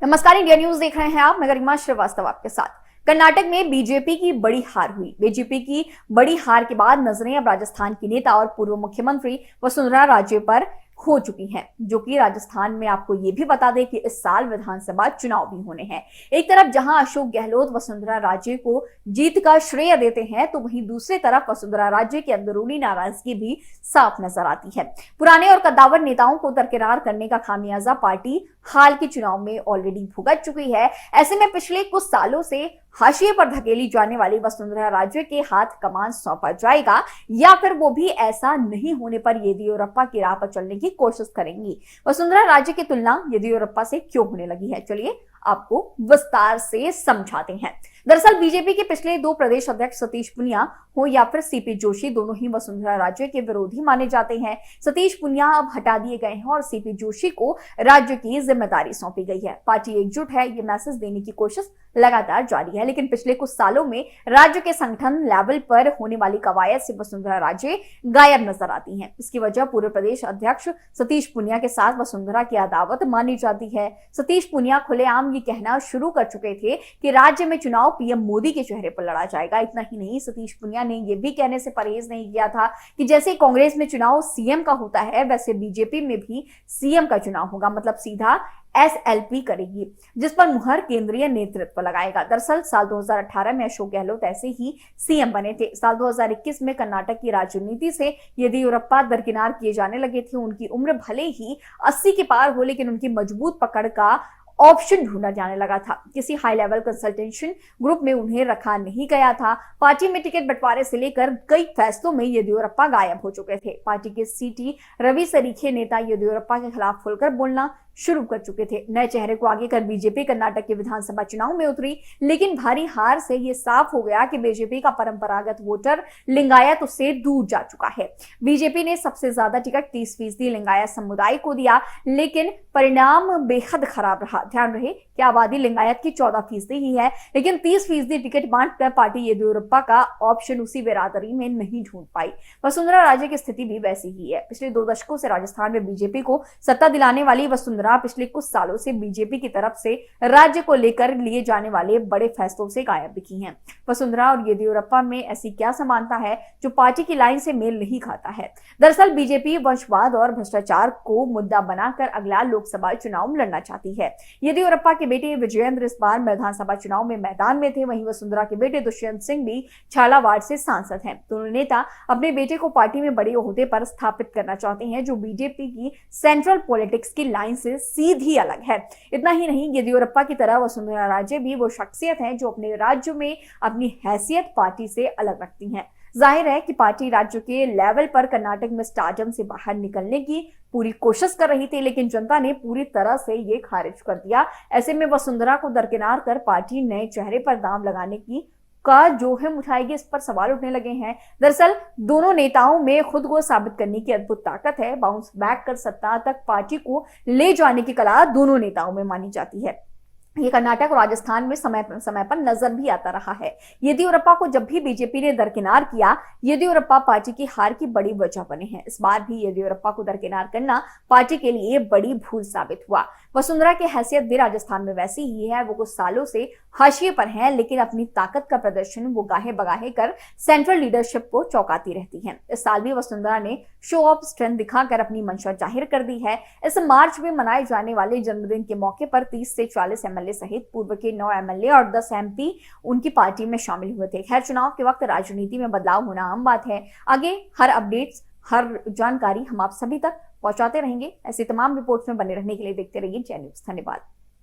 नमस्कार, India news देख रहे हैं आप। मैं गरिमा श्रीवास्तव आपके साथ। कर्नाटक में बीजेपी की बड़ी हार हुई। बीजेपी की बड़ी हार के बाद नजरें अब राजस्थान की नेता और पूर्व मुख्यमंत्री वसुंधरा राजे पर हो चुकी हैं, जो कि राजस्थान में आपको ये भी बता दें कि इस साल विधानसभा चुनाव भी होने हैं। एक तरफ जहां अशोक गहलोत वसुंधरा राजे को जीत का श्रेय देते हैं, तो वहीं दूसरी तरफ वसुंधरा राजे की अंदरूनी नाराजगी भी साफ नजर आती है। पुराने और कद्दावर नेताओं को दरकिनार करने का खामियाजा पार्टी हाल के चुनाव में ऑलरेडी भुगत चुकी है। ऐसे में पिछले कुछ सालों से हाशिए पर धकेली जाने वाली वसुंधरा राजे के हाथ कमान सौंपा जाएगा, या फिर वो भी ऐसा नहीं होने पर येदियुरप्पा की राह पर चलने की कोशिश करेंगी। वसुंधरा राजे की तुलना येदियुरप्पा से क्यों होने लगी है, चलिए आपको विस्तार से समझाते हैं। दरअसल बीजेपी के पिछले दो प्रदेश अध्यक्ष सतीश पूनिया हो या फिर सीपी जोशी, दोनों ही वसुंधरा राजे के विरोधी माने जाते हैं। सतीश पूनिया अब हटा दिए गए हैं और सीपी जोशी को राज्य की जिम्मेदारी सौंपी गई है। पार्टी एकजुट है, ये मैसेज देने की कोशिश लगातार जारी है, लेकिन पिछले कुछ सालों में राज्य के संगठन लेवल पर होने वाली कवायद से वसुंधरा राजे गायब नजर आती हैं। इसकी वजह पूर्व प्रदेश अध्यक्ष सतीश पूनिया के साथ वसुंधरा की अदावत मानी जाती है। सतीश पूनिया खुलेआम ये कहना शुरू कर चुके थे कि राज्य में चुनाव पीएम मोदी के चेहरे पर लड़ा जाएगा। इतना ही नहीं, सतीश पूनिया ने यह भी कहने से परहेज नहीं किया था कि जैसे कांग्रेस में चुनाव सीएम का होता है, वैसे बीजेपी में भी सीएम का चुनाव होगा, मतलब सीधा एसएलपी करेगी, जिस पर मुहर केंद्रीय नेतृत्व लगाएगा। दरअसल साल 2018 में अशोक गहलोत ऐसे ही सीएम बने थे। साल 2021 में कर्नाटक की राजनीति से येदियुरप्पा दरकिनार किए जाने लगे थे। उनकी उम्र भले ही 80 के पार हो, लेकिन उनकी मजबूत पकड़ का ऑप्शन ढूंढा जाने लगा था। किसी हाई लेवल कंसल्टेशन ग्रुप में उन्हें रखा नहीं गया था। पार्टी में टिकट बंटवारे से लेकर कई फैसलों में येदियुरप्पा गायब हो चुके थे। पार्टी के सीटी रवि सरीखे नेता येदियुरप्पा के खिलाफ खुलकर बोलना शुरू कर चुके थे। नए चेहरे को आगे कर बीजेपी कर्नाटक के विधानसभा चुनाव में उतरी, लेकिन भारी हार से यह साफ हो गया कि बीजेपी का परंपरागत वोटर लिंगायत उससे दूर जा चुका है। बीजेपी ने सबसे ज्यादा टिकट 30% लिंगायत समुदाय को दिया, लेकिन परिणाम बेहद खराब रहा। ध्यान रहे कि आबादी लिंगायत की 14% ही है, लेकिन 30% टिकट बांटकर पार्टी येदियुरप्पा का ऑप्शन उसी बिरादरी में नहीं ढूंढ पाई। वसुंधरा राजे की स्थिति भी वैसी ही है। पिछले 2 दशकों से राजस्थान में बीजेपी को सत्ता दिलाने वाली वसुंधरा पिछले कुछ सालों से बीजेपी की तरफ से राज्य को लेकर लिए जाने वाले बड़े फैसलों से गायब दिखी हैं। वसुंधरा और येदियुरप्पा में ऐसी क्या समानता है जो पार्टी की लाइन से मेल नहीं खाता है? दरअसल बीजेपी वंशवाद और भ्रष्टाचार को मुद्दा बनाकर अगला लोकसभा चुनाव लड़ना चाहती है। येदियुरप्पा के बेटे विजयेंद्र इस बार विधानसभा चुनाव में मैदान में थे। वहीं वसुंधरा के बेटे दुष्यंत सिंह भी झालावाड़ से सांसद हैं। दोनों नेता अपने बेटे को पार्टी में बड़े ओहदे पर स्थापित करना चाहते हैं, जो बीजेपी की सेंट्रल पॉलिटिक्स की लाइन से सीधी अलग है। इतना ही नहीं, येदियुरप्पा की तरह वसुंधरा राजे भी वो शख्सियत हैं जो अपने राज्य में अपनी हैसियत पार्टी से अलग रखती हैं। जाहिर है कि पार्टी राज्य के लेवल पर कर्नाटक में स्टारडम से बाहर निकलने की पूरी कोशिश कर रही थी, लेकिन जनता ने पूरी तरह से ये खारिज कर दिया। ऐसे में वसुंधरा को दरकिनार कर पार्टी नए चेहरे पर दांव लगाने की का जोखिम उठाएगी, इस पर सवाल उठने लगे हैं। दरअसल दोनों नेताओं में खुद को साबित करने की अद्भुत ताकत है। बाउंस बैक कर सत्ता तक पार्टी को ले जाने की कला दोनों नेताओं में मानी जाती है। ये कर्नाटक और राजस्थान में समय पर नजर भी आता रहा है। येदियुरप्पा को जब भी बीजेपी ने दरकिनार किया, येदियुरप्पा पार्टी की हार की बड़ी वजह बने हैं। इस बार भी येदियुरप्पा को दरकिनार करना पार्टी के लिए बड़ी भूल साबित हुआ। वसुंधरा की हैसियत भी राजस्थान में वैसी ही है। वो कुछ सालों से हाशिए पर हैं, लेकिन अपनी ताकत का प्रदर्शन वो गाहे बगाहे कर सेंट्रल लीडरशिप को चौंकाती रहती हैं। इस साल भी वसुंधरा ने शो ऑफ स्ट्रेंथ दिखाकर अपनी मंशा जाहिर कर दी है। इस मार्च में मनाए जाने वाले जन्मदिन के मौके पर 30 से 40 एमएलए सहित पूर्व के 9 एमएलए और 10 एमपी उनकी पार्टी में शामिल हुए थे। खैर, चुनाव के वक्त राजनीति में बदलाव होना आम बात है। आगे हर अपडेट्स, हर जानकारी हम आप सभी तक पहुंचाते रहेंगे। ऐसी तमाम रिपोर्ट्स में बने रहने के लिए देखते रहिए जय न्यूज़। धन्यवाद।